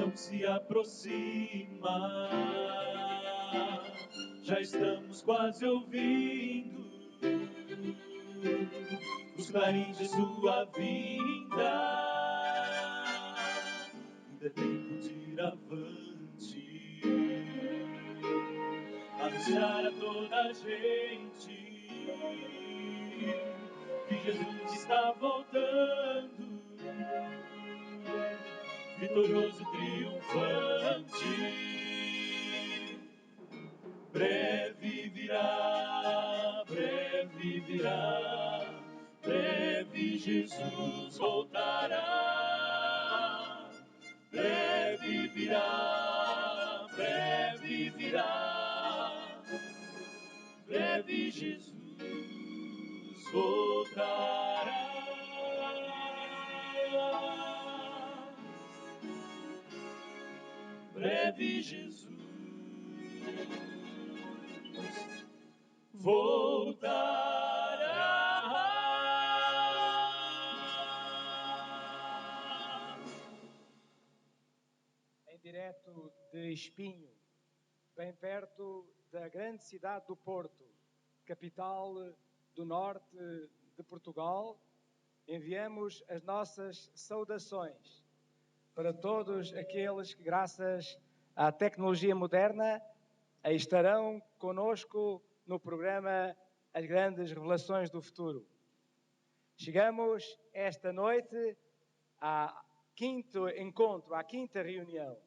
salvação se aproxima. Já estamos quase ouvindo os clarins de sua vinda. Ainda é tempo de ir avante, anunciar a toda a gente que Jesus está voltando, vitorioso, triunfante. Breve virá, breve virá, breve Jesus voltará. Breve virá, breve virá, breve Jesus voltará. Breve Jesus voltará. Em direto de Espinho, bem perto da grande cidade do Porto, capital do norte de Portugal, enviamos as nossas saudações para todos aqueles que, graças à tecnologia moderna, aí estarão conosco no programa As Grandes Revelações do Futuro. Chegamos esta noite ao quinto encontro, à quinta reunião,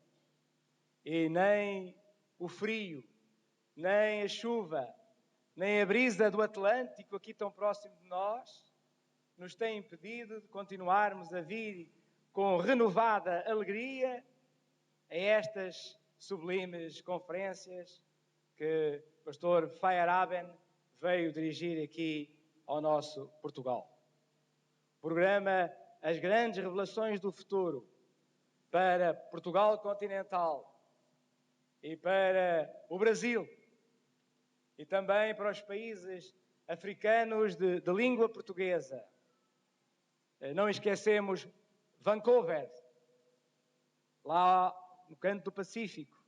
e nem o frio, nem a chuva, nem a brisa do Atlântico, aqui tão próximo de nós, nos tem impedido de continuarmos a vir com renovada alegria a estas sublimes conferências que o pastor Feyerabend veio dirigir aqui ao nosso Portugal. O programa As Grandes Revelações do Futuro para Portugal continental e para o Brasil e também para os países africanos de língua portuguesa. Não esquecemos Vancouver, lá no canto do Pacífico,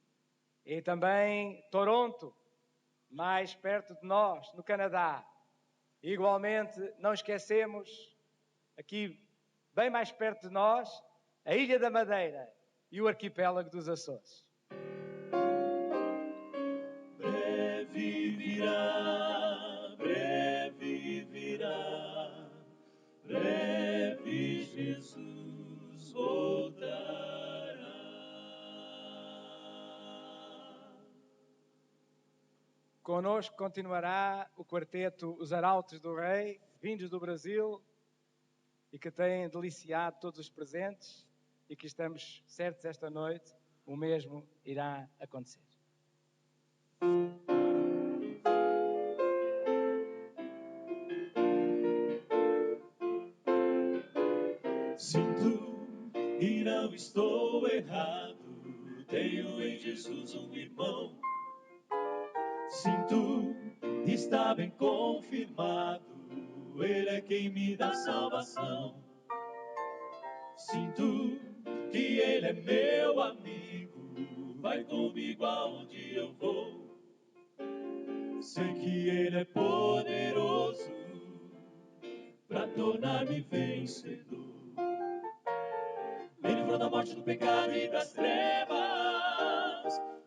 e também Toronto, mais perto de nós, no Canadá. E, igualmente, não esquecemos, aqui bem mais perto de nós, a Ilha da Madeira e o arquipélago dos Açores. Breve virá, breve virá, breve Jesus voltará. Conosco continuará o quarteto Os Arautos do Rei, vindos do Brasil, e que têm deliciado todos os presentes, e que estamos certos esta noite, o mesmo irá acontecer. Sinto e não estou errado, tenho em Jesus um irmão. Sinto, está bem confirmado, Ele é quem me dá salvação. Sinto que Ele é meu amigo, vai comigo aonde eu vou. Sei que Ele é poderoso pra tornar-me vencedor. Me livrou da morte, do pecado e das trevas,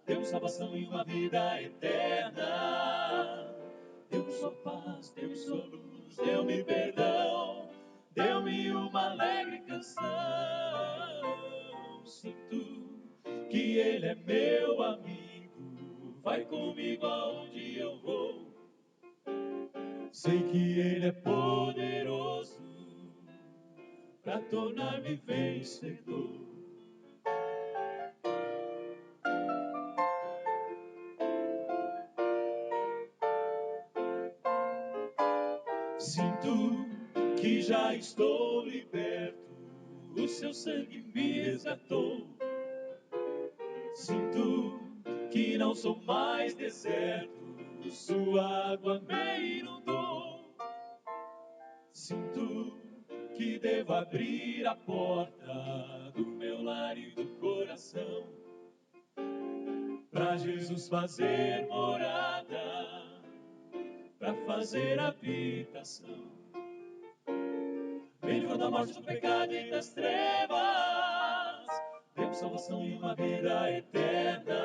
deu salvação e uma vida eterna. Deu só paz, deu só luz, deu-me perdão, deu-me uma alegre canção. Sinto que Ele é meu amigo, vai comigo aonde eu vou. Sei que Ele é poderoso pra tornar-me vencedor. Sinto que já estou liberto, o seu sangue me resgatou. Sinto que não sou mais deserto, sua água me inundou. Sinto que devo abrir a porta do meu lar e do coração pra Jesus fazer morada, pra fazer habitação. Ele livrou da morte, do pecado e das trevas, deu-me salvação e uma vida eterna.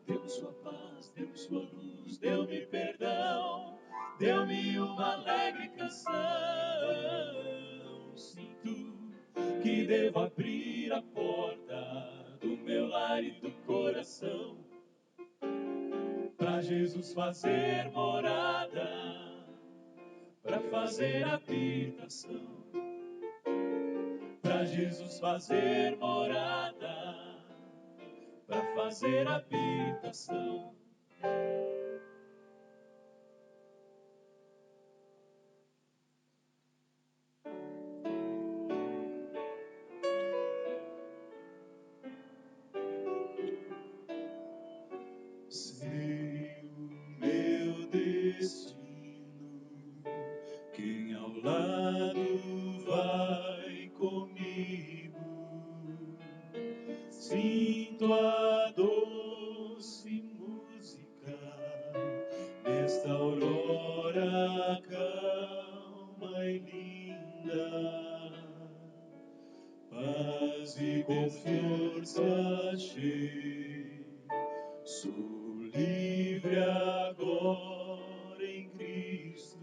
Deu-me sua paz, deu-me sua luz, deu-me perdão, deu-me uma alegre canção. Sinto que devo abrir a porta do meu lar e do coração pra Jesus fazer morada, pra fazer habitação. Pra Jesus fazer morada, pra fazer habitação. Sei o meu destino, quem ao lado vai comigo. Sinto a doce música nesta aurora calma e linda. Paz e com força cheia, sou livre agora em Cristo.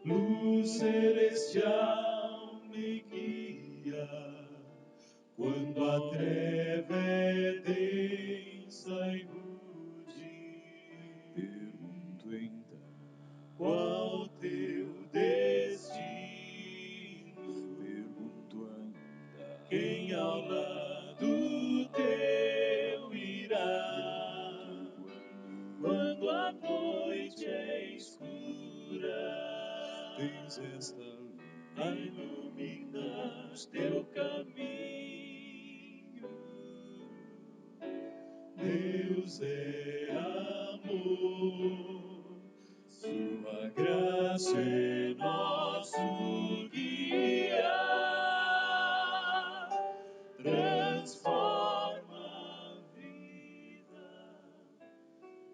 Luz celestial me guia quando a treva é densa e rude. Pergunto então, qual teu destino? Pergunto ainda, quem ao lado teu irá? Quando a noite é escura, tens esta luz a iluminar teu caminho. Deus é amor, sua graça é nosso guia, transforma a vida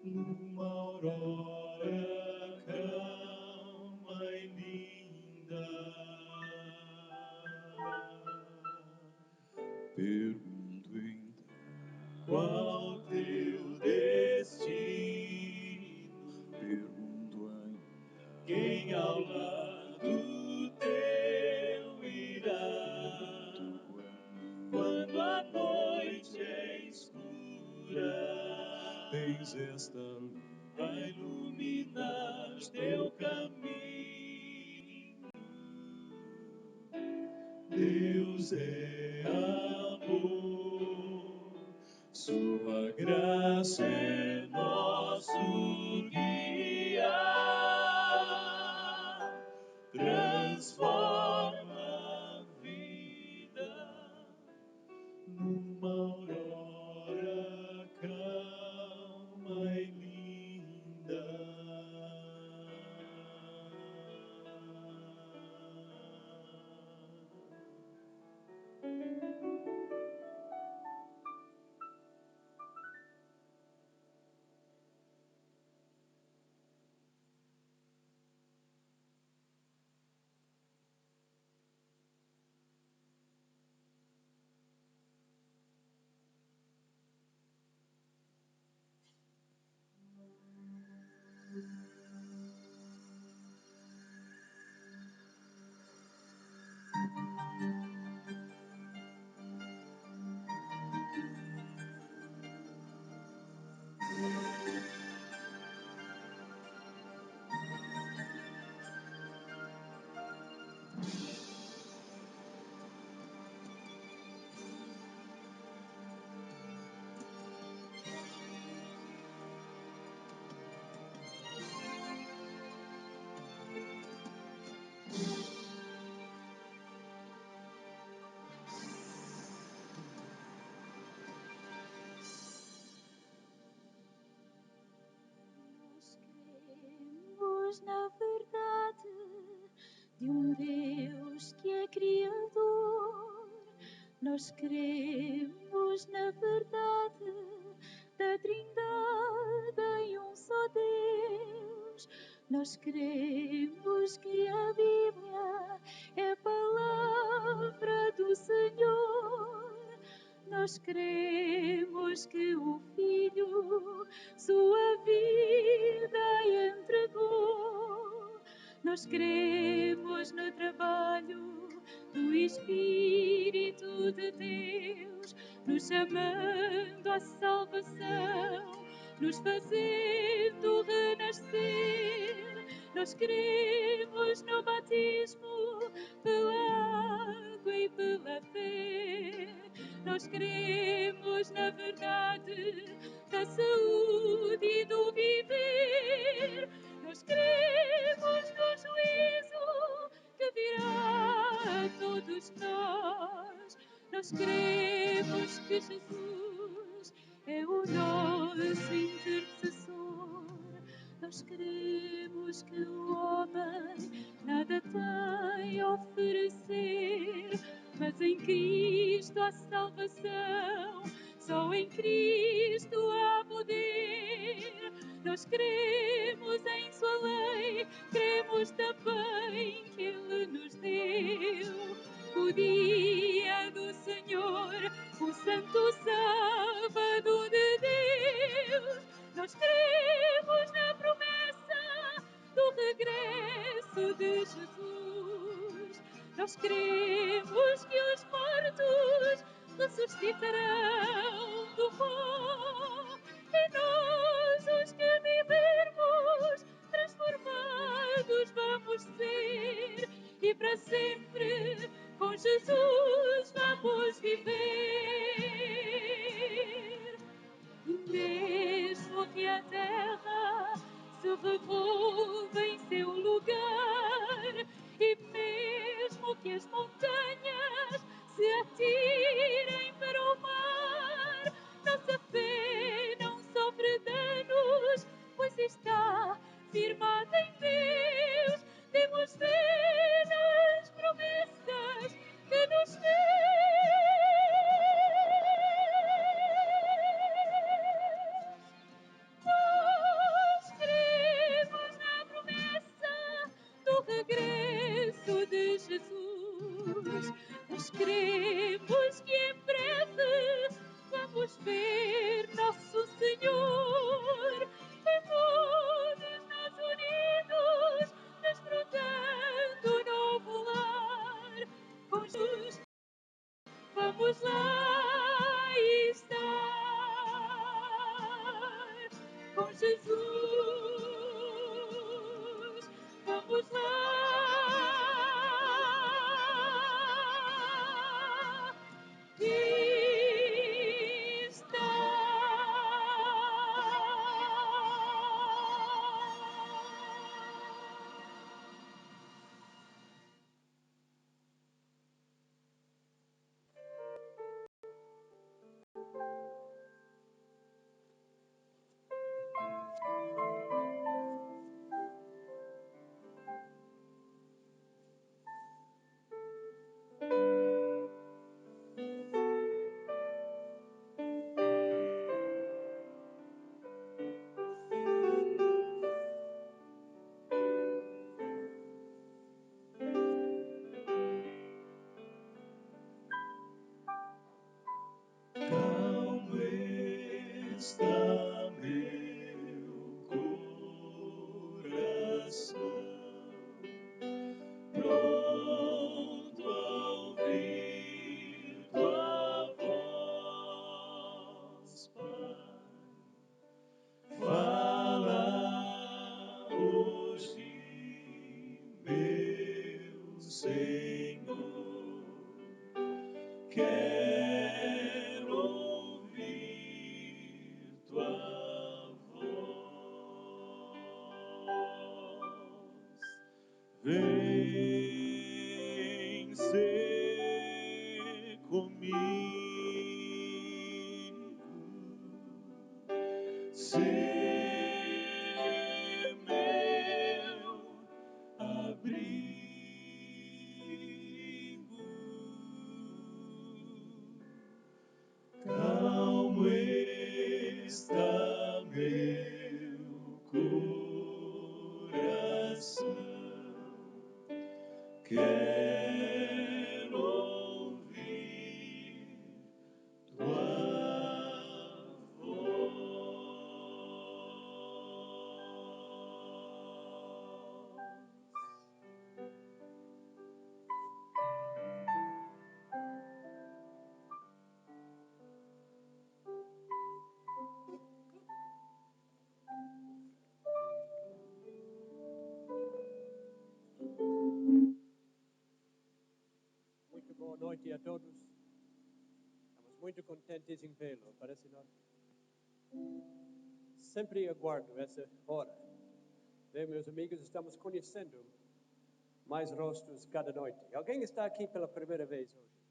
numa aurora calma e linda. Pergunto então, qual teu destino? Pergunto ainda, quem ao lado teu irá? Quando a noite é escura, tens esta luz a iluminar teu caminho. Deus é amor, sua graça é nosso guia, transforma a vida numa aurora calma e linda. Nós cremos na verdade de um Deus que é Criador. Nós cremos na verdade da Trindade em um só Deus. Nós cremos que a Bíblia é a palavra do Senhor. Nós cremos que o Filho sua vida entregou. Nós cremos no trabalho do Espírito de Deus, nos chamando à salvação, nos fazendo renascer. Nós cremos no batismo pela água e pela fé. Nós cremos na verdade da saúde e do viver. Nós cremos no juízo que virá a todos nós. Nós cremos que Jesus é o nosso intercessor. Nós cremos que o homem nada tem a oferecer, mas em Cristo há salvação, só em Cristo há poder. Nós cremos em sua lei, cremos também que Ele nos deu o dia do Senhor, o santo sábado de Deus. Nós cremos na promessa do regresso de Jesus. Nós cremos que os mortos ressuscitarão do pó, e nós, os que vivermos, transformados vamos ser, e para sempre com Jesus vamos viver. E mesmo que a terra se revolva em seu lugar, e mesmo que as montanhas se atirem para o mar, nossa fé não sofre danos, pois está firmada em Deus. Temos fé nas promessas que nos fez. Nós cremos na promessa do regresso de Jesus. Nós cremos que em breve vamos ver nosso Senhor, e todos nós unidos, desfrutando o novo lar. Com Jesus vamos lá estar. Com Jesus vamos lá Calmo está meu coração, pronto a ouvir tua voz, Pai. Fala hoje, meu Senhor, quero ouvir tua voz. Vem ser comigo, ser meu abrigo. Quero ouvir tua voz. Muito boa noite a todos. Estamos muito contentes em vê-lo, parece não? Sempre aguardo essa hora. Bem, meus amigos, estamos conhecendo mais rostos cada noite. Alguém está aqui pela primeira vez hoje?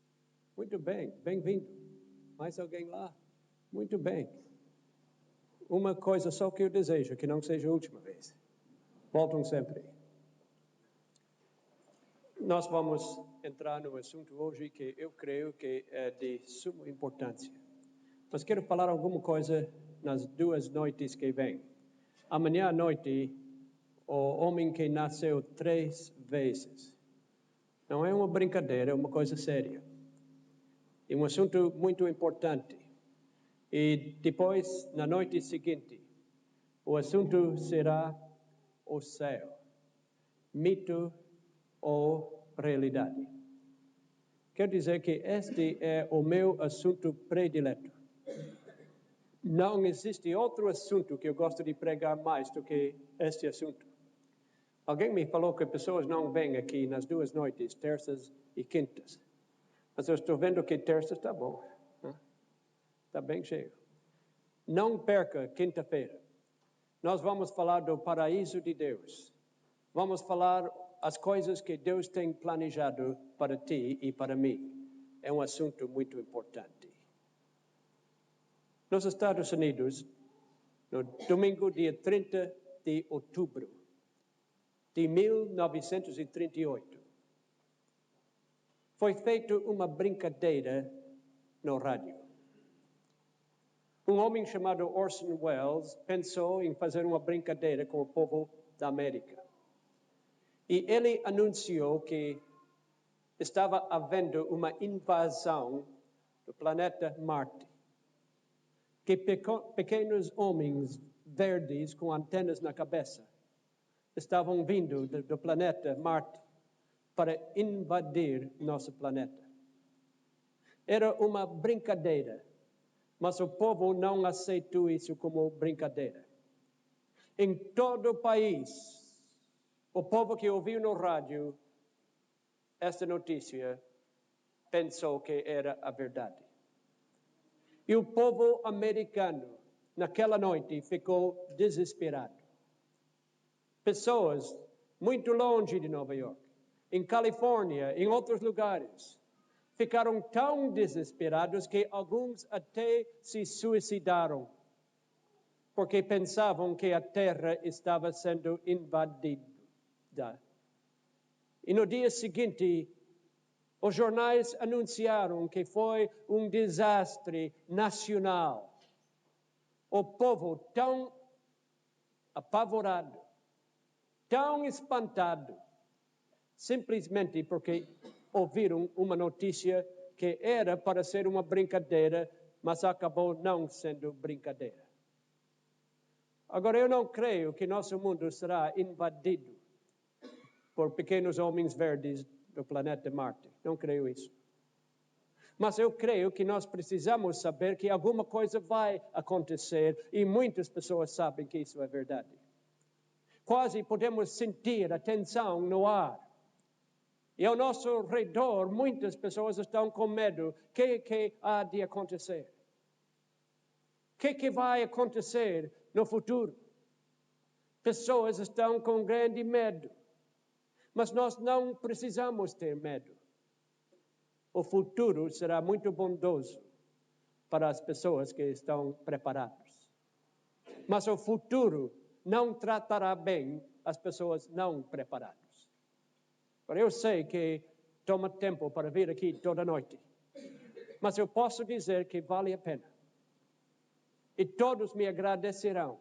Muito bem, bem-vindo. Mais alguém lá? Muito bem. Uma coisa só que eu desejo, que não seja a última vez. Voltam sempre. Nós vamos entrar no assunto hoje que eu creio que é de suma importância. Mas quero falar alguma coisa nas 2 noites que vêm. Amanhã à noite, o homem que nasceu 3 vezes. Não é uma brincadeira, é uma coisa séria. É um assunto muito importante. E depois, na noite seguinte, o assunto será o céu. Mito ou realidade. Quero dizer que este é o meu assunto predileto. Não existe outro assunto que eu gosto de pregar mais do que este assunto. Alguém me falou que pessoas não vêm aqui nas 2 noites, terças e quintas. Mas eu estou vendo que terça está bom. Está bem cheio. Não perca quinta-feira. Nós vamos falar do paraíso de Deus. Vamos falar as coisas que Deus tem planejado para ti e para mim. É um assunto muito importante. Nos Estados Unidos, no domingo, dia 30 de outubro de 1938, foi feita uma brincadeira no rádio. Um homem chamado Orson Welles pensou em fazer uma brincadeira com o povo da América. E ele anunciou que estava havendo uma invasão do planeta Marte. Que pequenos homens verdes com antenas na cabeça estavam vindo do planeta Marte para invadir nosso planeta. Era uma brincadeira, mas o povo não aceitou isso como brincadeira. Em todo o país, o povo que ouviu no rádio esta notícia pensou que era a verdade. E o povo americano, naquela noite, ficou desesperado. Pessoas muito longe de Nova York, em Califórnia, em outros lugares, ficaram tão desesperados que alguns até se suicidaram, porque pensavam que a terra estava sendo invadida. E no dia seguinte, os jornais anunciaram que foi um desastre nacional. O povo tão apavorado, tão espantado, simplesmente porque ouviram uma notícia que era para ser uma brincadeira, mas acabou não sendo brincadeira. Agora, eu não creio que nosso mundo será invadido por pequenos homens verdes do planeta Marte. Não creio isso. Mas eu creio que nós precisamos saber que alguma coisa vai acontecer e muitas pessoas sabem que isso é verdade. Quase podemos sentir a tensão no ar. E ao nosso redor, muitas pessoas estão com medo. O que há de acontecer? O que vai acontecer no futuro? Pessoas estão com grande medo. Mas nós não precisamos ter medo. O futuro será muito bondoso para as pessoas que estão preparadas. Mas o futuro não tratará bem as pessoas não preparadas. Eu sei que toma tempo para vir aqui toda noite. Mas eu posso dizer que vale a pena. E todos me agradecerão.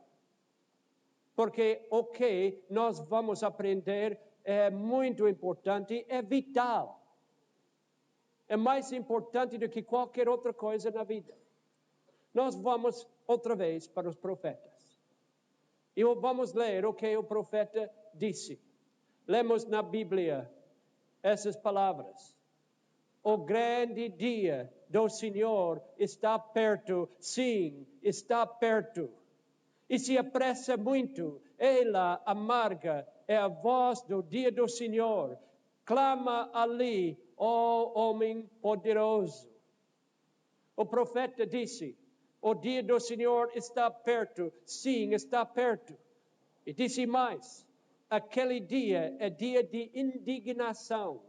Porque o que nós vamos aprender é muito importante, é vital. É mais importante do que qualquer outra coisa na vida. Nós vamos outra vez para os profetas. E vamos ler o que o profeta disse. Lemos na Bíblia essas palavras. O grande dia do Senhor está perto. Sim, está perto. E se apressa muito. Ela amarga é a voz do dia do Senhor. Clama ali, ó homem poderoso. O profeta disse, o dia do Senhor está perto. Sim, está perto. E disse mais, aquele dia é dia de indignação,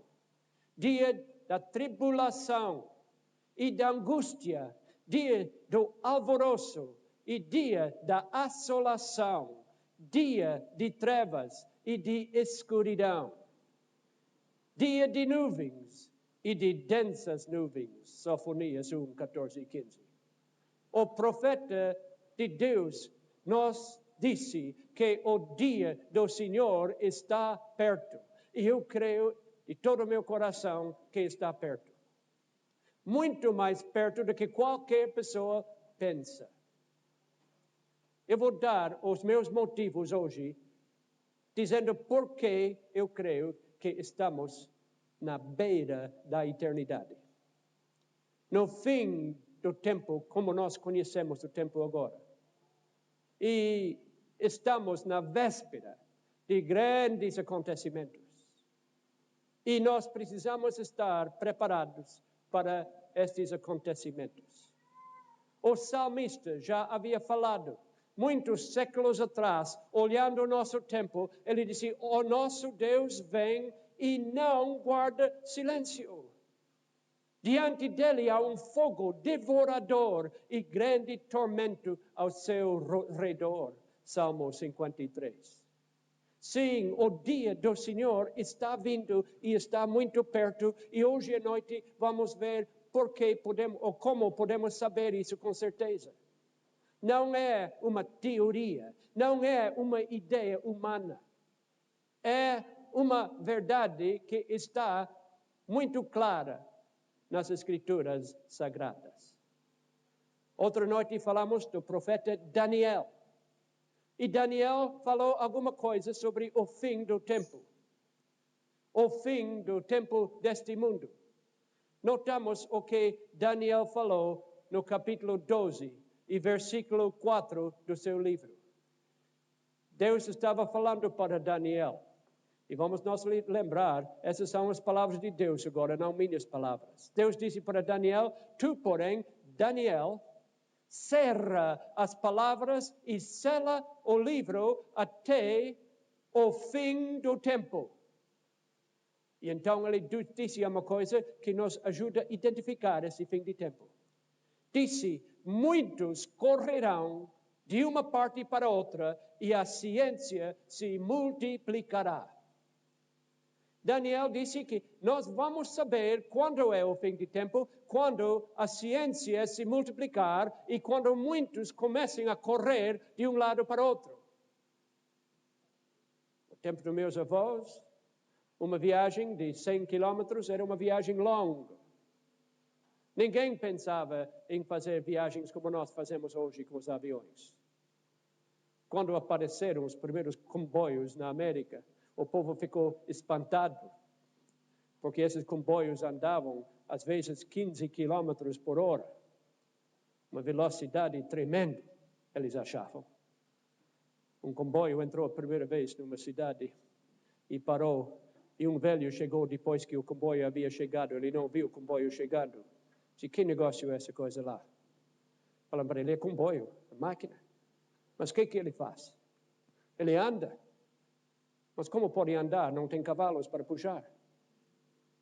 dia da tribulação e da angústia, dia do alvoroço e dia da assolação, dia de trevas e de escuridão, dia de nuvens e de densas nuvens. Sofonias 1, 14 e 15. O profeta de Deus nos disse que o dia do Senhor está perto. E eu creio de todo o meu coração que está perto. Muito mais perto do que qualquer pessoa pensa. Eu vou dar os meus motivos hoje, dizendo por que eu creio que estamos na beira da eternidade. No fim do tempo, como nós conhecemos o tempo agora. E estamos na véspera de grandes acontecimentos. E nós precisamos estar preparados para estes acontecimentos. O salmista já havia falado, muitos séculos atrás, olhando o nosso tempo, ele disse, o nosso Deus vem e não guarda silêncio. Diante dele há um fogo devorador e grande tormento ao seu redor. Salmo 53. Sim, o dia do Senhor está vindo e está muito perto. E hoje à noite vamos ver por que podemos, ou como podemos saber isso com certeza. Não é uma teoria, não é uma ideia humana. É uma verdade que está muito clara nas Escrituras Sagradas. Outra noite falamos do profeta Daniel. E Daniel falou alguma coisa sobre o fim do tempo. O fim do tempo deste mundo. Notamos o que Daniel falou no capítulo 12 e versículo 4 do seu livro. Deus estava falando para Daniel. E vamos nos lembrar, essas são as palavras de Deus agora, não minhas palavras. Deus disse para Daniel, tu, porém, Daniel, cerra as palavras e sela o livro até o fim do tempo. E então ele disse uma coisa que nos ajuda a identificar esse fim de tempo. Disse, muitos correrão de uma parte para outra e a ciência se multiplicará. Daniel disse que nós vamos saber quando é o fim de tempo, quando a ciência se multiplicar e quando muitos comecem a correr de um lado para outro. No tempo dos meus avós, uma viagem de 100 quilômetros era uma viagem longa. Ninguém pensava em fazer viagens como nós fazemos hoje com os aviões. Quando apareceram os primeiros comboios na América, o povo ficou espantado, porque esses comboios andavam, às vezes, 15 quilômetros por hora. Uma velocidade tremenda, eles achavam. Um comboio entrou a primeira vez numa cidade e parou. E um velho chegou depois que o comboio havia chegado. Ele não viu o comboio chegando. Disse, que negócio é essa coisa lá? Falaram para ele, é comboio, é máquina. Mas o que ele faz? Ele anda. Mas como pode andar? Não tem cavalos para puxar.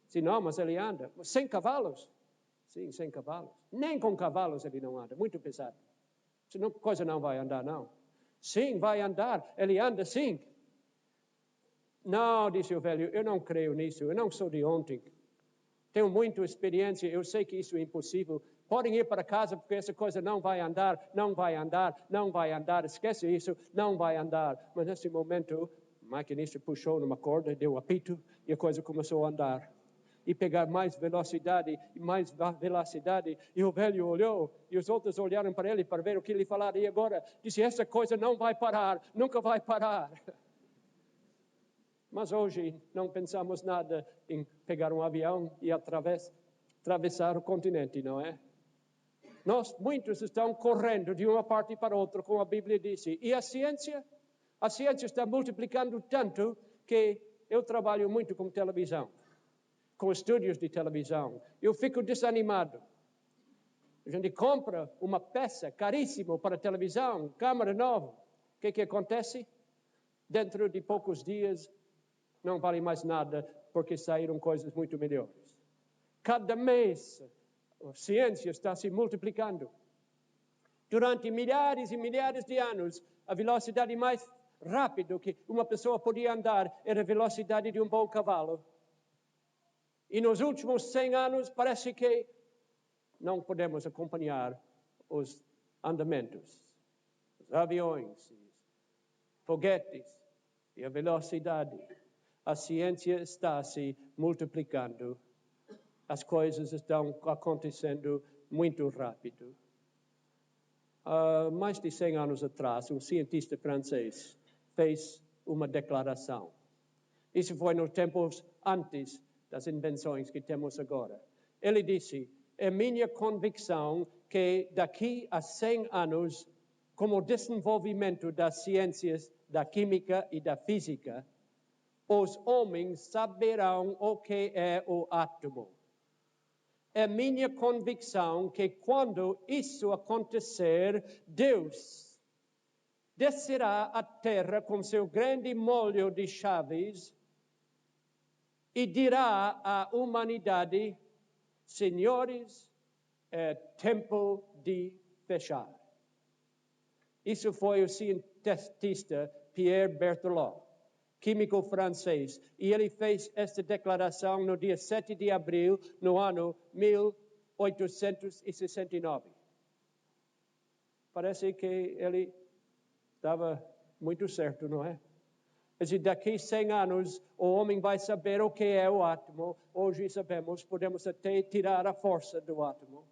Se não, mas ele anda. Sem cavalos? Sim, sem cavalos. Nem com cavalos ele não anda, muito pesado. Senão, coisa não vai andar, não. Sim, vai andar, ele anda sim. Não, disse o velho, eu não creio nisso, eu não sou de ontem. Tenho muita experiência, eu sei que isso é impossível. Podem ir para casa porque essa coisa não vai andar, não vai andar, não vai andar. Esquece isso, não vai andar. Mas nesse momento, O maquinista puxou numa corda, deu um apito e a coisa começou a andar. E pegar mais velocidade, e o velho olhou, e os outros olharam para ele para ver o que ele falaria agora. Disse, essa coisa não vai parar, nunca vai parar. Mas hoje não pensamos nada em pegar um avião e atravessar o continente, não é? Muitos estão correndo de uma parte para outra, como a Bíblia disse. E a ciência? A ciência está multiplicando tanto que eu trabalho muito com televisão, com estúdios de televisão. Eu fico desanimado. A gente compra uma peça caríssima para televisão, câmera nova. O que acontece? Dentro de poucos dias, não vale mais nada, porque saíram coisas muito melhores. Cada mês, a ciência está se multiplicando. Durante milhares e milhares de anos, a velocidade mais rápida que uma pessoa podia andar era a velocidade de um bom cavalo. E nos últimos 100 anos, parece que não podemos acompanhar os andamentos, os aviões, os foguetes e a velocidade. A ciência está se multiplicando. As coisas estão acontecendo muito rápido. Mais de 100 anos atrás, um cientista francês fez uma declaração. Isso foi nos tempos antes das invenções que temos agora. Ele disse, é minha convicção que daqui a 100 anos, com o desenvolvimento das ciências, da química e da física, os homens saberão o que é o átomo. É minha convicção que quando isso acontecer, Deus descerá à terra com seu grande molho de chaves e dirá à humanidade, senhores, é tempo de fechar. Isso foi o cientista Pierre Berthelot, químico francês, e ele fez esta declaração no dia 7 de abril, no ano 1869. Parece que ele estava muito certo, não é? Daqui a 100 anos, o homem vai saber o que é o átomo. Hoje sabemos, podemos até tirar a força do átomo.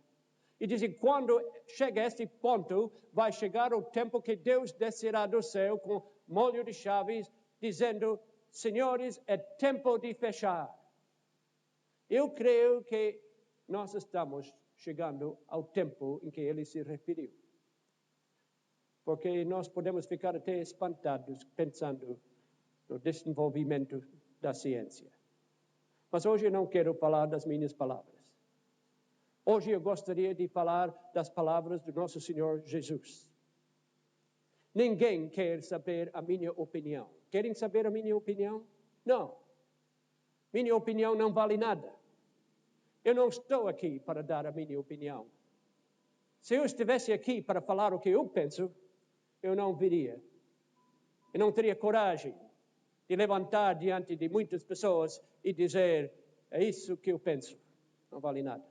E dizem, quando chega a este ponto, vai chegar o tempo que Deus descerá do céu com molho de chaves, dizendo, senhores, é tempo de fechar. Eu creio que nós estamos chegando ao tempo em que ele se referiu. Porque nós podemos ficar até espantados pensando no desenvolvimento da ciência. Mas hoje eu não quero falar das minhas palavras. Hoje eu gostaria de falar das palavras do nosso Senhor Jesus. Ninguém quer saber a minha opinião. Querem saber a minha opinião? Não. Minha opinião não vale nada. Eu não estou aqui para dar a minha opinião. Se eu estivesse aqui para falar o que eu penso, eu não viria. Eu não teria coragem de levantar diante de muitas pessoas e dizer, é isso que eu penso. Não vale nada.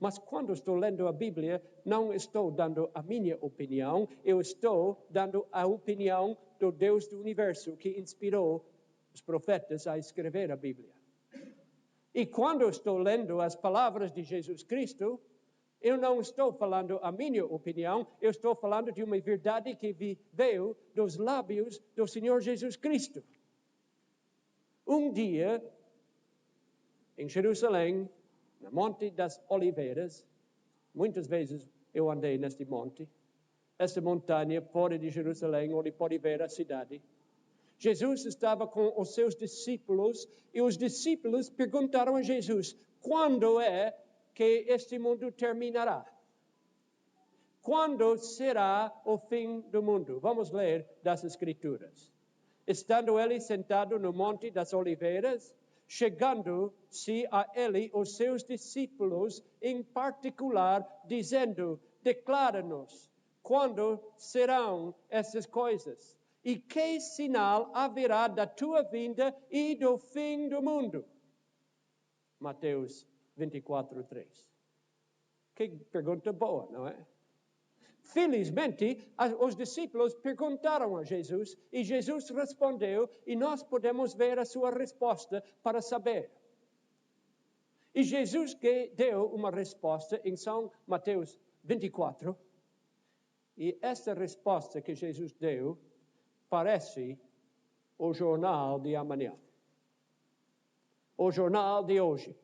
Mas quando estou lendo a Bíblia, não estou dando a minha opinião, eu estou dando a opinião do Deus do universo que inspirou os profetas a escrever a Bíblia. E quando estou lendo as palavras de Jesus Cristo, eu não estou falando a minha opinião, eu estou falando de uma verdade que veio dos lábios do Senhor Jesus Cristo. Um dia, em Jerusalém, no Monte das Oliveiras, muitas vezes eu andei neste monte, esta montanha fora de Jerusalém, onde pode ver a cidade. Jesus estava com os seus discípulos e os discípulos perguntaram a Jesus, quando é que este mundo terminará? Quando será o fim do mundo? Vamos ler das Escrituras. Estando ele sentado no Monte das Oliveiras, chegando-se a ele os seus discípulos, em particular, dizendo, declara-nos, quando serão essas coisas? E que sinal haverá da tua vinda e do fim do mundo? Mateus 24:3. Que pergunta boa, não é? Felizmente, os discípulos perguntaram a Jesus e Jesus respondeu e nós podemos ver a sua resposta para saber. E Jesus deu uma resposta em São Mateus 24 e esta resposta que Jesus deu parece o jornal de amanhã, o jornal de hoje,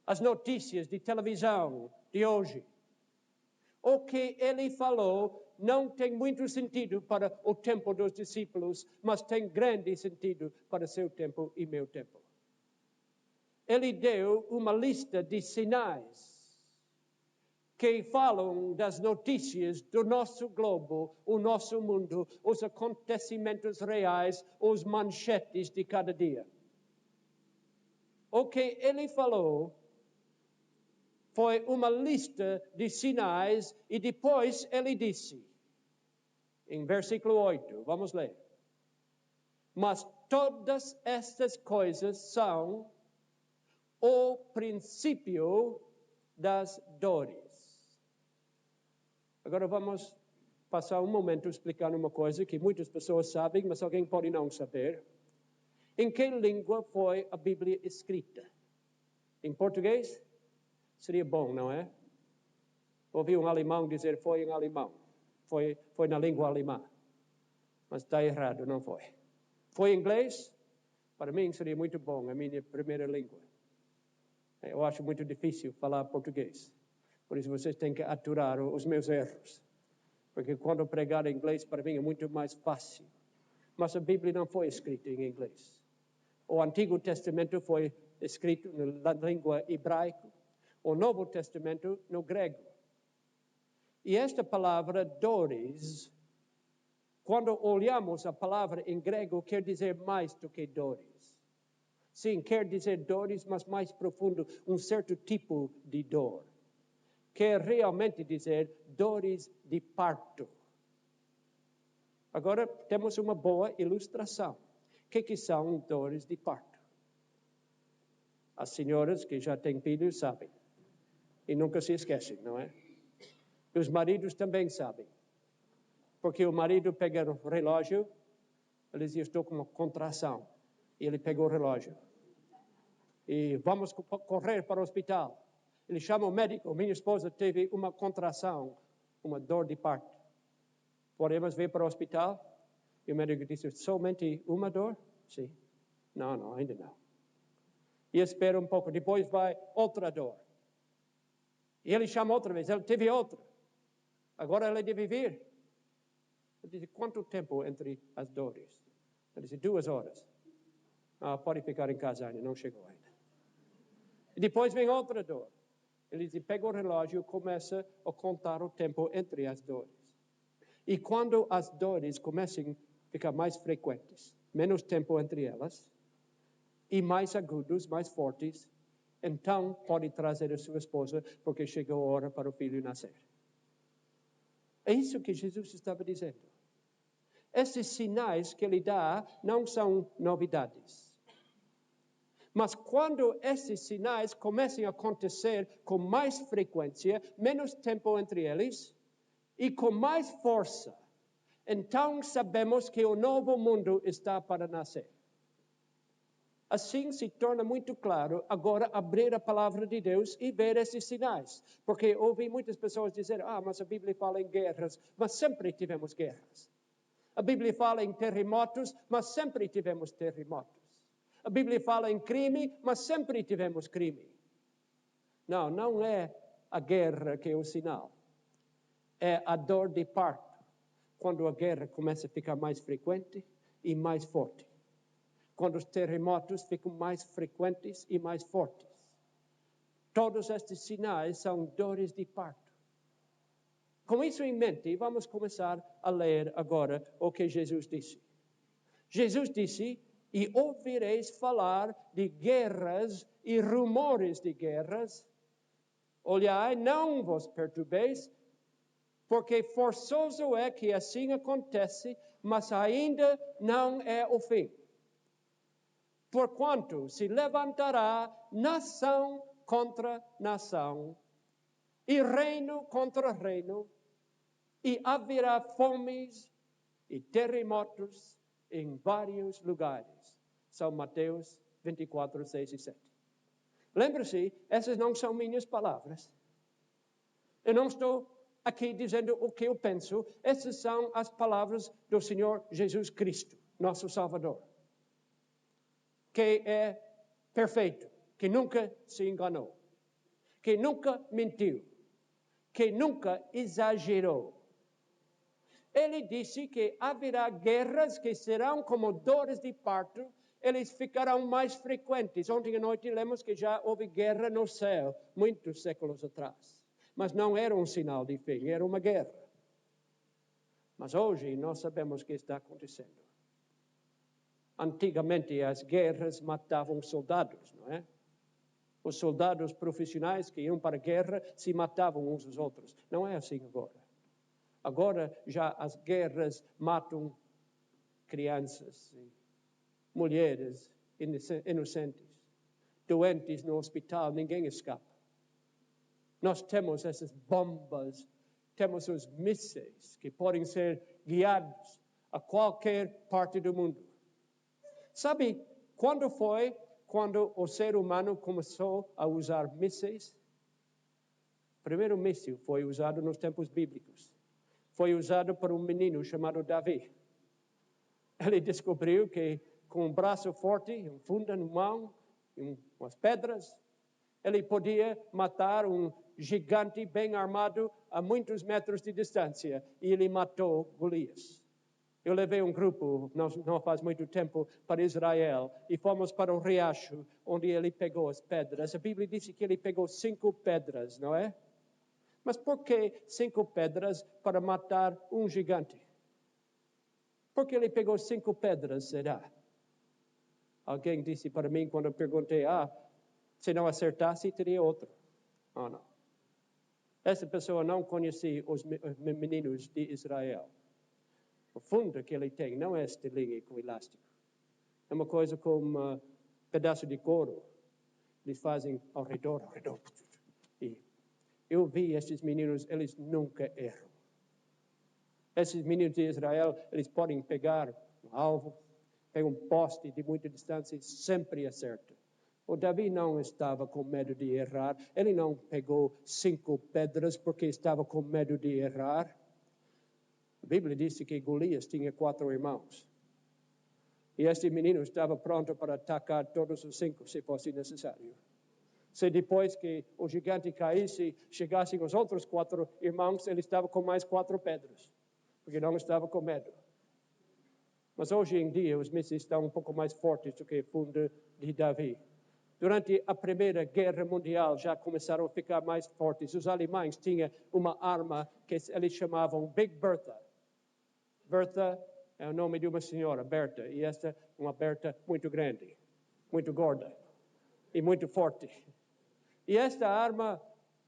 as notícias de televisão de hoje. O que ele falou não tem muito sentido para o tempo dos discípulos, mas tem grande sentido para seu tempo e meu tempo. Ele deu uma lista de sinais que falam das notícias do nosso globo, o nosso mundo, os acontecimentos reais, os manchetes de cada dia. O que ele falou foi uma lista de sinais e depois ele disse, em versículo 8, vamos ler. Mas todas estas coisas são o princípio das dores. Agora vamos passar um momento explicando uma coisa que muitas pessoas sabem, mas alguém pode não saber. Em que língua foi a Bíblia escrita? Em português? Seria bom, não é? Ouvi um alemão dizer foi em alemão. Foi na língua alemã. Mas está errado, não foi. Foi em inglês? Para mim seria muito bom, a minha primeira língua. Eu acho muito difícil falar português. Por isso vocês têm que aturar os meus erros. Porque quando pregar em inglês, para mim é muito mais fácil. Mas a Bíblia não foi escrita em inglês. O Antigo Testamento foi escrito na língua hebraica. O Novo Testamento no grego. E esta palavra dores, quando olhamos a palavra em grego, quer dizer mais do que dores. Sim, quer dizer dores, mas mais profundo, um certo tipo de dor. Quer realmente dizer dores de parto. Agora temos uma boa ilustração. O que são dores de parto? As senhoras que já têm filhos sabem. E nunca se esquecem, não é? Os maridos também sabem. Porque o marido pega o relógio, ele diz, eu estou com uma contração. E ele pega o relógio. E vamos correr para o hospital. Ele chama o médico, minha esposa teve uma contração, uma dor de parto. Podemos vir para o hospital? E o médico disse, somente uma dor? Sim. Não, ainda não. E espera um pouco, depois vai outra dor. E ele chama outra vez, ele teve outra. Agora ele deve vir. Ele disse, quanto tempo entre as dores? Ele disse, 2 horas. Pode ficar em casa ainda, não chegou ainda. E depois vem outra dor. Ele disse, pega o relógio e começa a contar o tempo entre as dores. E quando as dores começam a ficar mais frequentes, menos tempo entre elas, e mais agudos, mais fortes, então pode trazer a sua esposa, porque chegou a hora para o filho nascer. É isso que Jesus estava dizendo. Esses sinais que ele dá não são novidades. Mas quando esses sinais começam a acontecer com mais frequência, menos tempo entre eles, e com mais força, então sabemos que o novo mundo está para nascer. Assim se torna muito claro agora abrir a palavra de Deus e ver esses sinais. Porque ouvi muitas pessoas dizer, mas a Bíblia fala em guerras, mas sempre tivemos guerras. A Bíblia fala em terremotos, mas sempre tivemos terremotos. A Bíblia fala em crime, mas sempre tivemos crime. Não é a guerra que é o sinal. É a dor de parto, quando a guerra começa a ficar mais frequente e mais forte. Quando os terremotos ficam mais frequentes e mais fortes. Todos estes sinais são dores de parto. Com isso em mente, vamos começar a ler agora o que Jesus disse. Jesus disse, e ouvireis falar de guerras e rumores de guerras. Olhai, não vos perturbeis, porque forçoso é que assim acontece, mas ainda não é o fim. Porquanto se levantará nação contra nação, e reino contra reino, e haverá fomes e terremotos em vários lugares. São Mateus 24, 6 e 7. Lembre-se, essas não são minhas palavras. Eu não estou aqui dizendo o que eu penso. Essas são as palavras do Senhor Jesus Cristo, nosso Salvador, que é perfeito, que nunca se enganou, que nunca mentiu, que nunca exagerou. Ele disse que haverá guerras que serão como dores de parto, eles ficarão mais frequentes. Ontem à noite lemos que já houve guerra no céu, muitos séculos atrás. Mas não era um sinal de fim, era uma guerra. Mas hoje nós sabemos o que está acontecendo. Antigamente as guerras matavam soldados, não é? Os soldados profissionais que iam para a guerra se matavam uns aos outros. Não é assim agora. Agora já as guerras matam crianças e mulheres inocentes, doentes no hospital, ninguém escapa. Nós temos essas bombas, temos os mísseis que podem ser guiados a qualquer parte do mundo. Sabe quando foi quando o ser humano começou a usar mísseis? O primeiro míssil foi usado nos tempos bíblicos. Foi usado por um menino chamado Davi. Ele descobriu que com um braço forte, uma funda na mão, umas pedras, ele podia matar um gigante bem armado a muitos metros de distância. E ele matou Golias. Eu levei um grupo, não faz muito tempo, para Israel. E fomos para o riacho, onde ele pegou as pedras. A Bíblia diz que ele pegou 5 pedras, não é? Mas por que 5 pedras para matar um gigante? Por que ele pegou 5 pedras, será? Alguém disse para mim, quando eu perguntei, se não acertasse, teria outro. Não. Essa pessoa não conhecia os meninos de Israel. O fundo que ele tem não é estilingue com elástico. É uma coisa com um pedaço de couro. Eles fazem ao redor. E eu vi esses meninos, eles nunca erram. Esses meninos de Israel, eles podem pegar um alvo, pegam um poste de muita distância e sempre acertam. O Davi não estava com medo de errar. Ele não pegou 5 pedras porque estava com medo de errar. A Bíblia diz que Golias tinha 4 irmãos. E este menino estava pronto para atacar todos os 5, se fosse necessário. Se depois que o gigante caísse, chegassem os outros 4 irmãos, ele estava com mais 4 pedras, porque não estava com medo. Mas hoje em dia, os mísseis estão um pouco mais fortes do que o fundo de Davi. Durante a Primeira Guerra Mundial, já começaram a ficar mais fortes. Os alemães tinham uma arma que eles chamavam Big Bertha. Bertha é o nome de uma senhora, Berta, e esta é uma Berta muito grande, muito gorda e muito forte. E esta arma,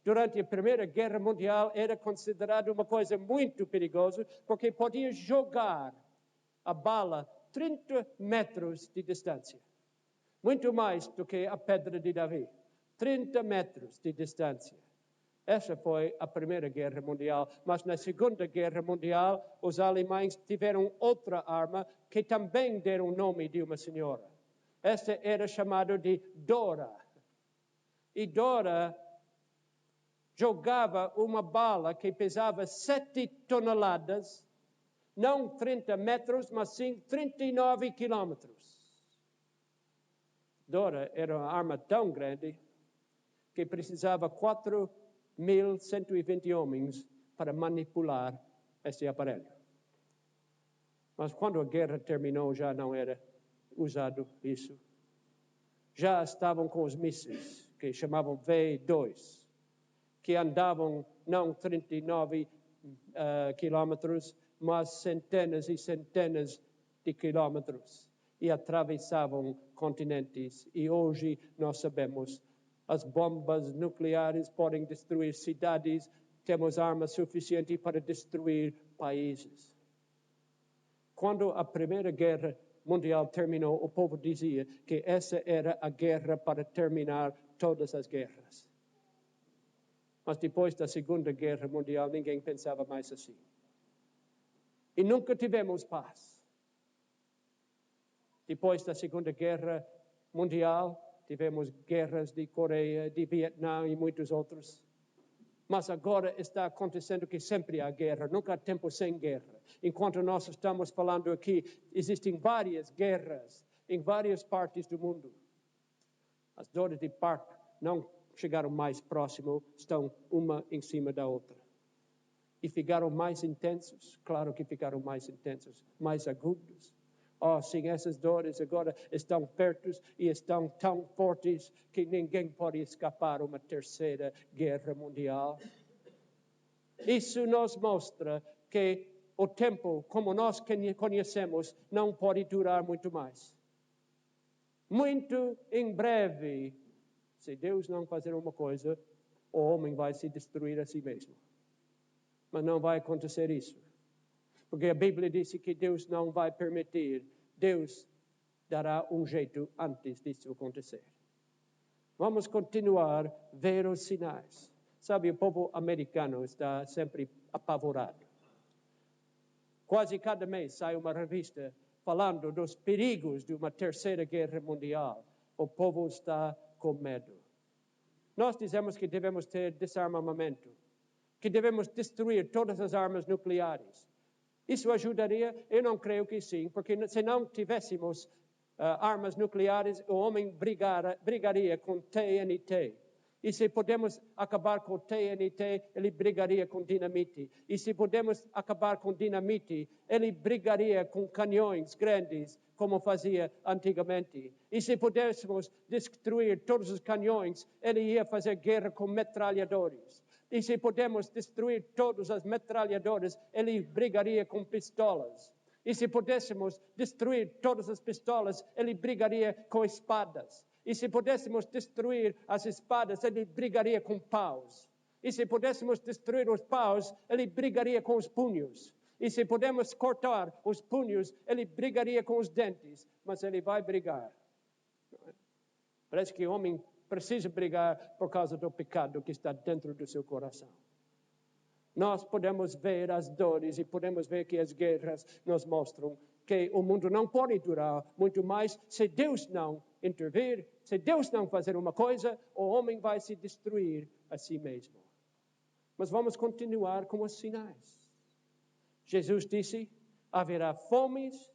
durante a Primeira Guerra Mundial, era considerada uma coisa muito perigosa, porque podia jogar a bala 30 metros de distância. Muito mais do que a pedra de Davi. 30 metros de distância. Essa foi a Primeira Guerra Mundial. Mas na Segunda Guerra Mundial, os alemães tiveram outra arma que também deram o nome de uma senhora. Essa era chamada de Dora. E Dora jogava uma bala que pesava 7 toneladas, não 30 metros, mas sim 39 quilômetros. Dora era uma arma tão grande que precisava 4.120 homens para manipular esse aparelho. Mas quando a guerra terminou, já não era usado isso. Já estavam com os mísseis, que chamavam V2, que andavam não 39 quilômetros, mas centenas e centenas de quilômetros. E atravessavam continentes. E hoje nós sabemos, as bombas nucleares podem destruir cidades, temos armas suficientes para destruir países. Quando a Primeira Guerra Mundial terminou, o povo dizia que essa era a guerra para terminar todas as guerras. Mas depois da Segunda Guerra Mundial, ninguém pensava mais assim. E nunca tivemos paz. Depois da Segunda Guerra Mundial, tivemos guerras de Coreia, de Vietnã e muitos outros. Mas agora está acontecendo que sempre há guerra, nunca há tempo sem guerra. Enquanto nós estamos falando aqui, existem várias guerras em várias partes do mundo. As dores de parto não chegaram mais próximo, estão uma em cima da outra. E ficaram mais intensos? Claro que ficaram mais intensos, mais agudos. Oh, sim, essas dores agora estão perto e estão tão fortes que ninguém pode escapar uma terceira guerra mundial. Isso nos mostra que o tempo, como nós conhecemos, não pode durar muito mais. Muito em breve, se Deus não fazer uma coisa, o homem vai se destruir a si mesmo. Mas não vai acontecer isso. Porque a Bíblia diz que Deus não vai permitir. Deus dará um jeito antes disso acontecer. Vamos continuar a ver os sinais. Sabe, o povo americano está sempre apavorado. Quase cada mês sai uma revista falando dos perigos de uma terceira guerra mundial. O povo está com medo. Nós dizemos que devemos ter desarmamento, que devemos destruir todas as armas nucleares. Isso ajudaria? Eu não creio que sim, porque se não tivéssemos armas nucleares, o homem brigaria com TNT. E se podemos acabar com TNT, ele brigaria com dinamite. E se podemos acabar com dinamite, ele brigaria com canhões grandes, como fazia antigamente. E se pudéssemos destruir todos os canhões, ele ia fazer guerra com metralhadores. E se podemos destruir todas as metralhadoras, ele brigaria com pistolas. E se pudéssemos destruir todas as pistolas, ele brigaria com espadas. E se pudéssemos destruir as espadas, ele brigaria com paus. E se pudéssemos destruir os paus, ele brigaria com os punhos. E se pudéssemos cortar os punhos, ele brigaria com os dentes. Mas ele vai brigar. Parece que o homem precisa brigar por causa do pecado que está dentro do seu coração. Nós podemos ver as dores e podemos ver que as guerras nos mostram que o mundo não pode durar muito mais se Deus não intervir, se Deus não fazer uma coisa, o homem vai se destruir a si mesmo. Mas vamos continuar com os sinais. Jesus disse, haverá fomes,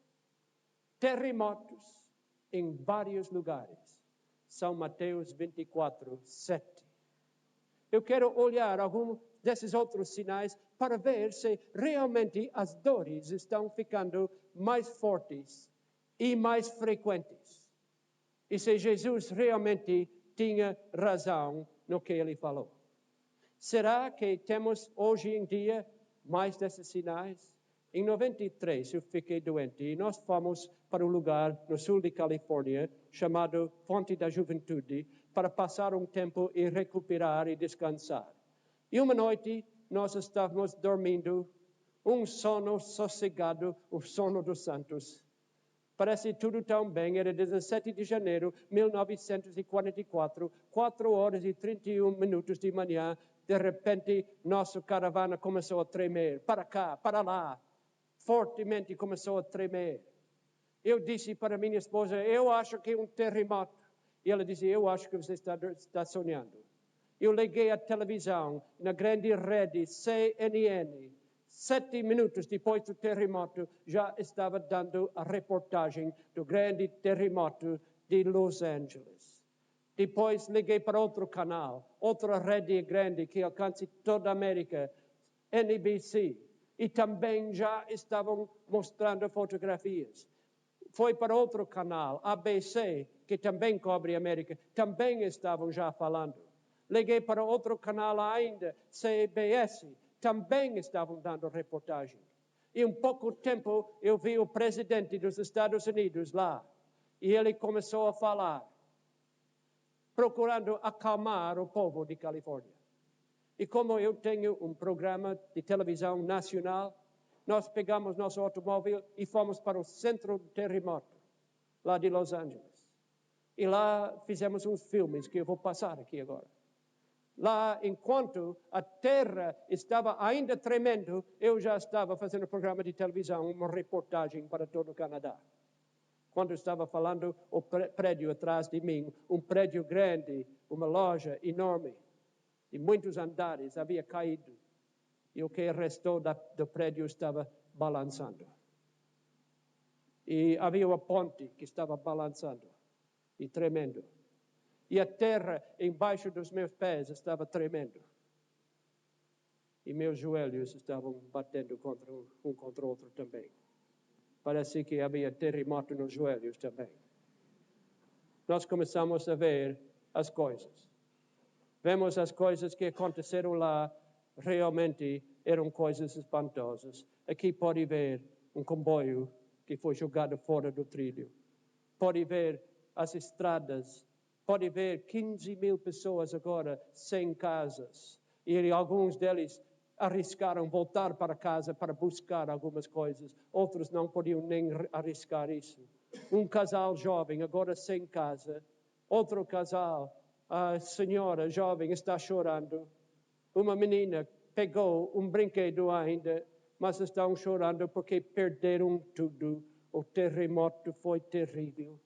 terremotos em vários lugares. São Mateus 24, 7. Eu quero olhar algum desses outros sinais para ver se realmente as dores estão ficando mais fortes e mais frequentes. E se Jesus realmente tinha razão no que ele falou. Será que temos hoje em dia mais desses sinais? Em 93 eu fiquei doente e nós fomos para um lugar no sul de Califórnia chamado Fonte da Juventude para passar um tempo e recuperar e descansar. E uma noite nós estávamos dormindo, um sono sossegado, o sono dos santos. Parece tudo tão bem, era 17 de janeiro de 1944, 4 horas e 31 minutos de manhã, de repente nossa caravana começou a tremer, para cá, para lá, fortemente começou a tremer. Eu disse para minha esposa, eu acho que é um terremoto. E ela disse, eu acho que você está sonhando. Eu liguei a televisão na grande rede CNN. 7 minutos depois do terremoto, já estava dando a reportagem do grande terremoto de Los Angeles. Depois liguei para outro canal, outra rede grande que alcança toda a América, NBC. E também já estavam mostrando fotografias. Foi para outro canal, ABC, que também cobre a América, também estavam já falando. Liguei para outro canal ainda, CBS, também estavam dando reportagem. E em pouco tempo eu vi o presidente dos Estados Unidos lá. E ele começou a falar, procurando acalmar o povo de Califórnia. E como eu tenho um programa de televisão nacional, nós pegamos nosso automóvel e fomos para o centro do terremoto, lá de Los Angeles. E lá fizemos uns filmes que eu vou passar aqui agora. Lá, enquanto a terra estava ainda tremendo, eu já estava fazendo um programa de televisão, uma reportagem para todo o Canadá. Quando estava falando, o prédio atrás de mim, um prédio grande, uma loja enorme, de muitos andares, havia caído. E o que restou do prédio estava balançando. E havia uma ponte que estava balançando e tremendo. E a terra embaixo dos meus pés estava tremendo. E meus joelhos estavam batendo um contra o outro também. Parece que havia terremoto nos joelhos também. Nós começamos a ver as coisas. Vemos as coisas que aconteceram lá, realmente eram coisas espantosas. Aqui pode ver um comboio que foi jogado fora do trilho. Pode ver as estradas. Pode ver 15 mil pessoas agora sem casas. E alguns deles arriscaram voltar para casa para buscar algumas coisas. Outros não podiam nem arriscar isso. Um casal jovem agora sem casa. Outro casal, a senhora jovem está chorando. Uma menina pegou um brinquedo ainda, mas estão chorando porque perderam tudo. O terremoto foi terrível.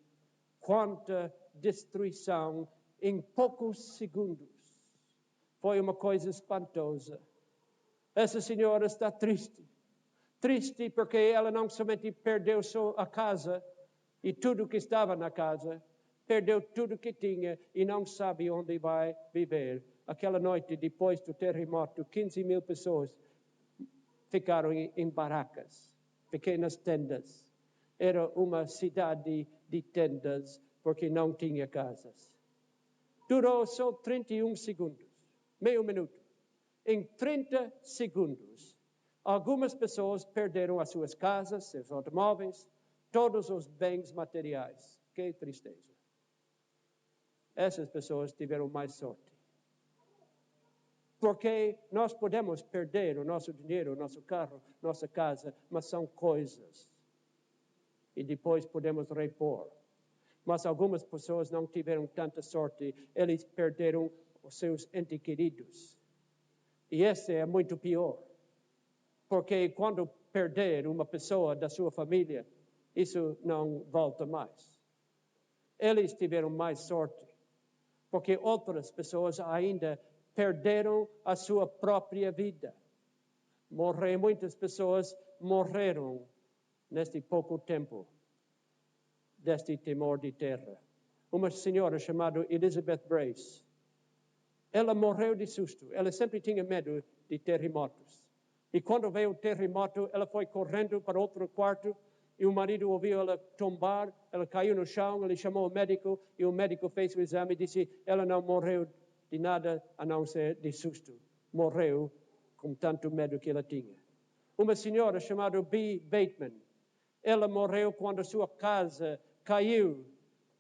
Quanta destruição em poucos segundos. Foi uma coisa espantosa. Essa senhora está triste. Triste porque ela não somente perdeu a casa e tudo que estava na casa, perdeu tudo que tinha e não sabe onde vai viver. Aquela noite, depois do terremoto, 15 mil pessoas ficaram em barracas, pequenas tendas. Era uma cidade de tendas, porque não tinha casas. Durou só 31 segundos, meio minuto. Em 30 segundos, algumas pessoas perderam as suas casas, seus automóveis, todos os bens materiais. Que tristeza. Essas pessoas tiveram mais sorte. Porque nós podemos perder o nosso dinheiro, o nosso carro, nossa casa, mas são coisas. E depois podemos repor. Mas algumas pessoas não tiveram tanta sorte, eles perderam os seus entes queridos. E esse é muito pior. Porque quando perder uma pessoa da sua família, isso não volta mais. Eles tiveram mais sorte. Porque outras pessoas ainda perderam a sua própria vida. Muitas pessoas morreram neste pouco tempo deste temor de terra. Uma senhora chamada Elizabeth Brace, ela morreu de susto. Ela sempre tinha medo de terremotos. E quando veio o terremoto, ela foi correndo para outro quarto e o marido ouviu ela tombar, ela caiu no chão, ele chamou o médico e o médico fez o exame e disse, ela não morreu de nada a não ser de susto. Morreu com tanto medo que ela tinha. Uma senhora chamada Binemann, ela morreu quando sua casa caiu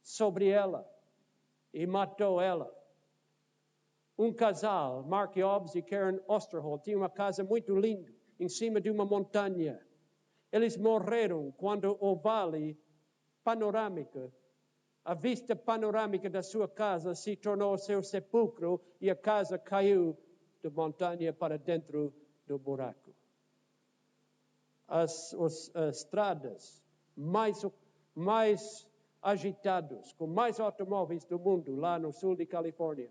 sobre ela e matou ela. Um casal, Mark Hobbs e Karen Osterholt, tinha uma casa muito linda, em cima de uma montanha. Eles morreram quando o vale panorâmico, a vista panorâmica da sua casa se tornou seu sepulcro e a casa caiu da montanha para dentro do buraco. As estradas mais agitadas, com mais automóveis do mundo, lá no sul de Califórnia,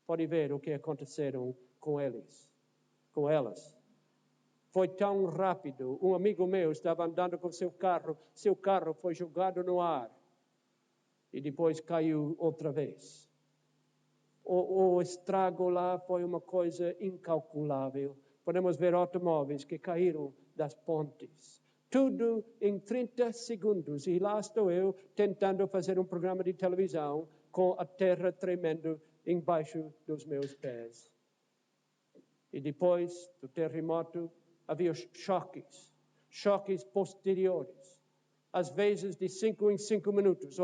pode ver o que aconteceram com elas. Foi tão rápido. Um amigo meu estava andando com seu carro foi jogado no ar e depois caiu outra vez. O estrago lá foi uma coisa incalculável. Podemos ver automóveis que caíram das pontes. Tudo em 30 segundos. E lá estou eu tentando fazer um programa de televisão com a terra tremendo embaixo dos meus pés. E depois do terremoto havia choques posteriores. Às vezes de 5 em 5 minutos,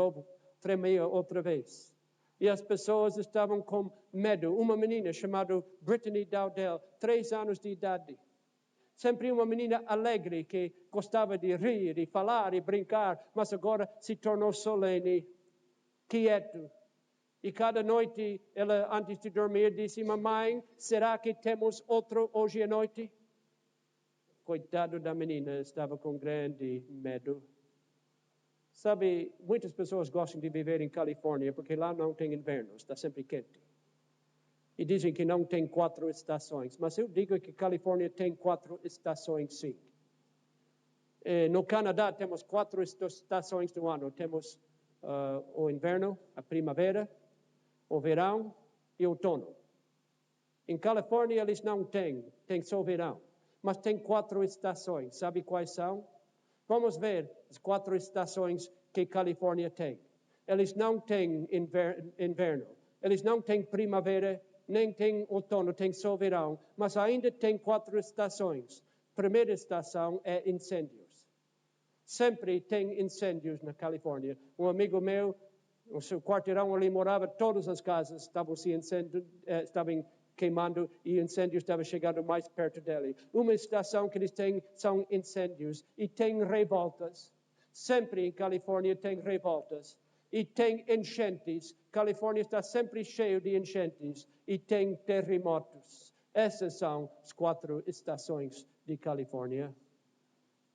tremia outra vez. E as pessoas estavam com medo. Uma menina chamada Brittany Dowdell, 3 anos de idade. Sempre uma menina alegre que gostava de rir, e falar e brincar, mas agora se tornou solene, quieto. E cada noite, ela, antes de dormir, disse, mamãe, será que temos outro hoje à noite? Coitado da menina, estava com grande medo. Sabe, muitas pessoas gostam de viver em Califórnia porque lá não tem inverno, está sempre quente. E dizem que não tem 4 estações, mas eu digo que Califórnia tem 4 estações, sim. No Canadá temos 4 estações do ano. Temos o inverno, a primavera, o verão e o outono. Em Califórnia eles não têm, tem só verão. Mas tem 4 estações. Sabe quais são? Vamos ver as 4 estações que Califórnia tem. Eles não têm inverno. Eles não têm primavera, nem têm outono, tem só verão. Mas ainda tem 4 estações. Primeira estação é incêndios. Sempre tem incêndios na Califórnia. Um amigo meu, no seu quarteirão ali morava, todas as casas estavam estavam queimando e o incêndio estava chegando mais perto dele. Uma estação que eles têm são incêndios e tem revoltas. Sempre em Califórnia tem revoltas. E tem enchentes. Califórnia está sempre cheio de enchentes e tem terremotos. Essas são as 4 estações de Califórnia.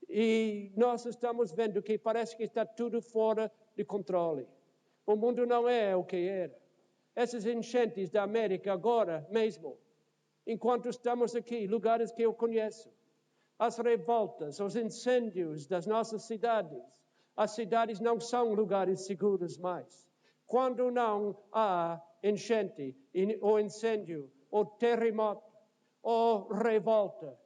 E nós estamos vendo que parece que está tudo fora de controle. O mundo não é o que era. Essas enchentes da América agora mesmo, enquanto estamos aqui, lugares que eu conheço, as revoltas, os incêndios das nossas cidades, as cidades não são lugares seguros mais. Quando não há enchente, ou incêndio, ou terremoto, ou revolta,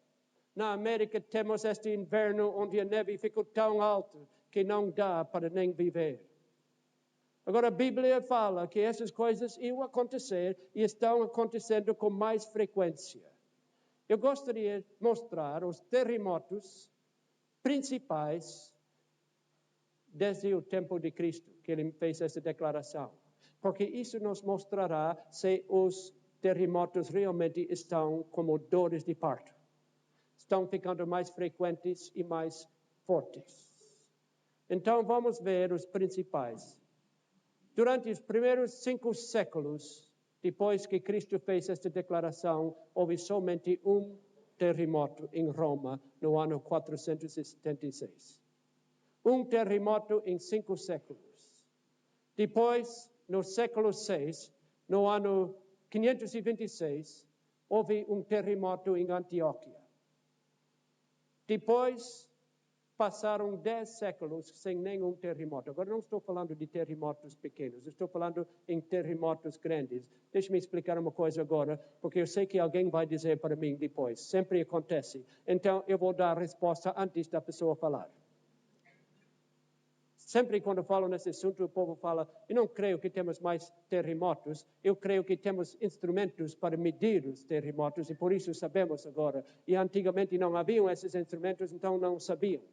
na América temos este inverno onde a neve ficou tão alta que não dá para nem viver. Agora a Bíblia fala que essas coisas iam acontecer e estão acontecendo com mais frequência. Eu gostaria de mostrar os terremotos principais desde o tempo de Cristo, que ele fez essa declaração. Porque isso nos mostrará se os terremotos realmente estão como dores de parto. Estão ficando mais frequentes e mais fortes. Então, vamos ver os principais. Durante os primeiros 5 séculos, depois que Cristo fez esta declaração, houve somente um terremoto em Roma, no ano 476. Um terremoto em 5 séculos. Depois, no século 6, no ano 526, houve um terremoto em Antioquia. Depois, passaram 10 séculos sem nenhum terremoto. Agora, não estou falando de terremotos pequenos, estou falando em terremotos grandes. Deixe-me explicar uma coisa agora, porque eu sei que alguém vai dizer para mim depois. Sempre acontece. Então, eu vou dar a resposta antes da pessoa falar. Sempre quando falo nesse assunto, o povo fala, eu não creio que temos mais terremotos, eu creio que temos instrumentos para medir os terremotos e por isso sabemos agora. E antigamente não haviam esses instrumentos, então não sabiam.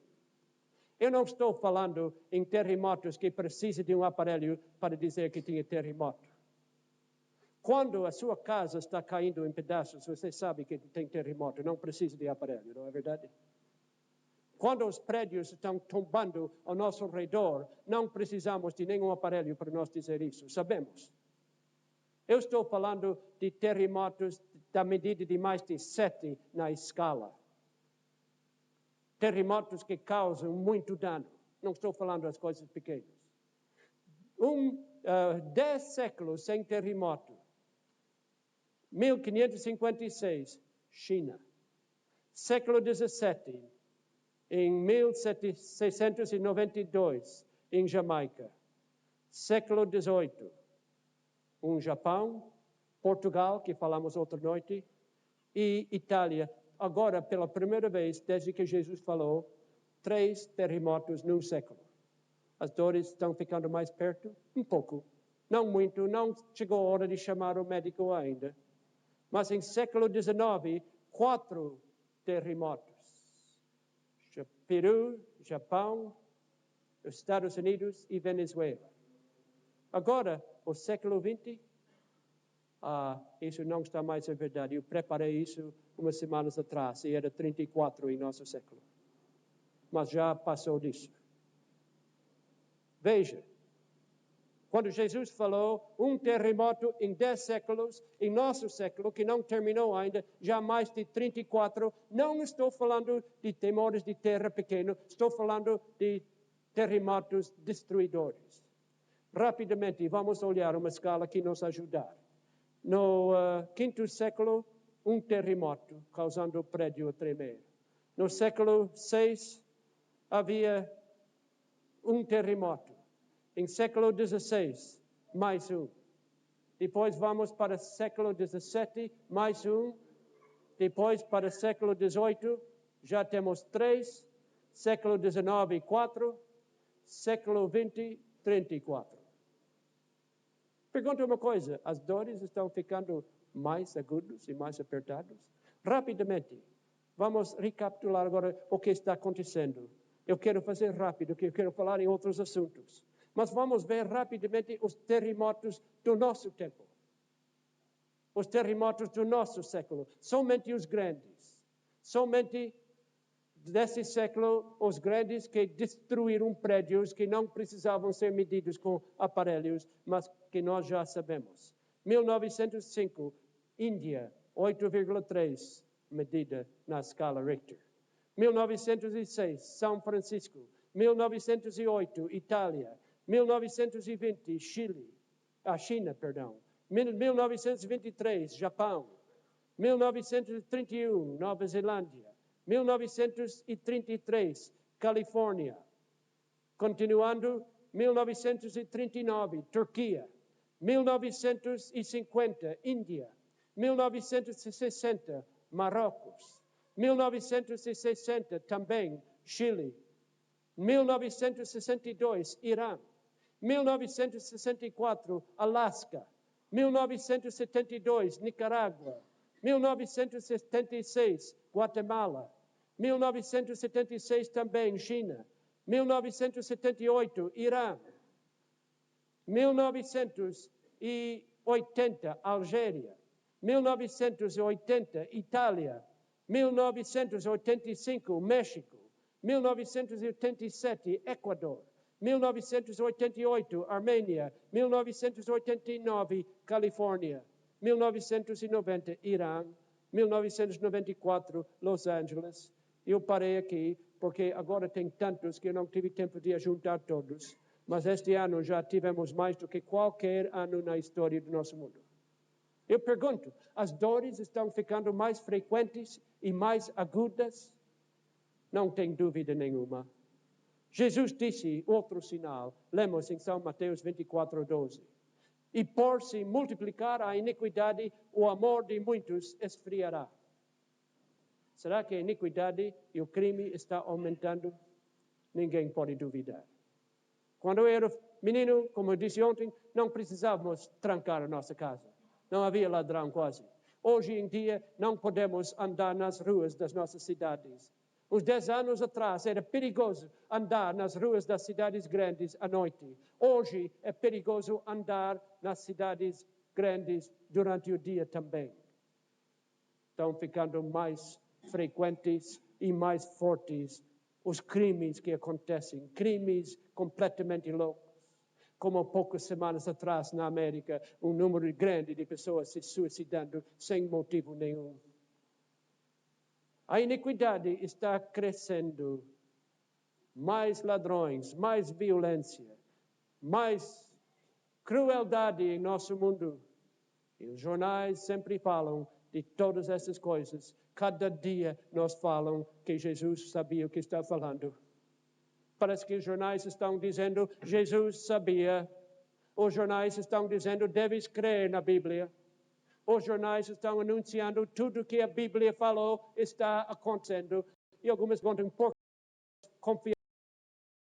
Eu não estou falando em terremotos que precisa de um aparelho para dizer que tinha terremoto. Quando a sua casa está caindo em pedaços, você sabe que tem terremoto, não precisa de aparelho, não é verdade? Quando os prédios estão tombando ao nosso redor, não precisamos de nenhum aparelho para nós dizer isso, sabemos. Eu estou falando de terremotos da medida de mais de 7 na escala. Terremotos que causam muito dano. Não estou falando das coisas pequenas. 10 séculos sem terremoto. 1556, China. Século XVII. Em 1692, em Jamaica. Século XVIII, Japão, Portugal, que falamos outra noite, e Itália. Agora, pela primeira vez, desde que Jesus falou, 3 terremotos num século. As dores estão ficando mais perto? Um pouco. Não muito, não chegou a hora de chamar o médico ainda. Mas em século XIX, 4 terremotos. Peru, Japão, Estados Unidos e Venezuela. Agora, o século XX, isso não está mais em verdade. Eu preparei isso umas semanas atrás e era 34 em nosso século. Mas já passou disso. Veja, Quando Jesus falou terremoto em 10 séculos, em nosso século, que não terminou ainda, já mais de 34, não estou falando de temores de terra pequeno, estou falando de terremotos destruidores. Rapidamente, vamos olhar uma escala que nos ajudar. No quinto século, terremoto, causando o prédio a tremer. No século VI, havia terremoto. Em século XVI, mais Depois vamos para o século XVII, mais Depois para o século XVIII, já temos 3. Século XIX, 4. Século XX, 34. Pergunto uma coisa, as dores estão ficando mais agudas e mais apertadas? Rapidamente, vamos recapitular agora o que está acontecendo. Eu quero fazer rápido, porque eu quero falar em outros assuntos. Mas vamos ver rapidamente os terremotos do nosso tempo. Os terremotos do nosso século. Somente os grandes. Somente desse século, os grandes que destruíram prédios que não precisavam ser medidos com aparelhos, mas que nós já sabemos. 1905, Índia, 8,3 medida na escala Richter. 1906, São Francisco. 1908, Itália. 1920, China. 1923, Japão. 1931, Nova Zelândia. 1933, Califórnia. Continuando, 1939, Turquia. 1950, Índia. 1960, Marrocos. 1960, também, Chile. 1962, Irã. 1964, Alasca. 1972, Nicarágua. 1976, Guatemala. 1976 também, China. 1978, Irã. 1980, Algéria. 1980, Itália. 1985, México. 1987, Equador. 1988, Armênia. 1989, Califórnia. 1990, Irã. 1994, Los Angeles. Eu parei aqui, porque agora tem tantos que eu não tive tempo de juntar todos. Mas este ano já tivemos mais do que qualquer ano na história do nosso mundo. Eu pergunto, as dores estão ficando mais frequentes e mais agudas? Não tem dúvida nenhuma. Jesus disse outro sinal, lemos em São Mateus 24:12. E por se multiplicar a iniquidade, o amor de muitos esfriará. Será que a iniquidade e o crime estão aumentando? Ninguém pode duvidar. Quando eu era menino, como eu disse ontem, não precisávamos trancar a nossa casa. Não havia ladrão quase. Hoje em dia, não podemos andar nas ruas das nossas cidades. Uns 10 anos atrás era perigoso andar nas ruas das cidades grandes à noite. Hoje é perigoso andar nas cidades grandes durante o dia também. Estão ficando mais frequentes e mais fortes os crimes que acontecem. Crimes completamente loucos. Como poucas semanas atrás na América, um número grande de pessoas se suicidando sem motivo nenhum. A iniquidade está crescendo. Mais ladrões, mais violência, mais crueldade em nosso mundo. E os jornais sempre falam de todas essas coisas. Cada dia nos falam que Jesus sabia o que está falando. Parece que os jornais estão dizendo, Jesus sabia. Os jornais estão dizendo, deves crer na Bíblia. Os jornais estão anunciando tudo que a Bíblia falou está acontecendo. E algumas perguntam, por que confiar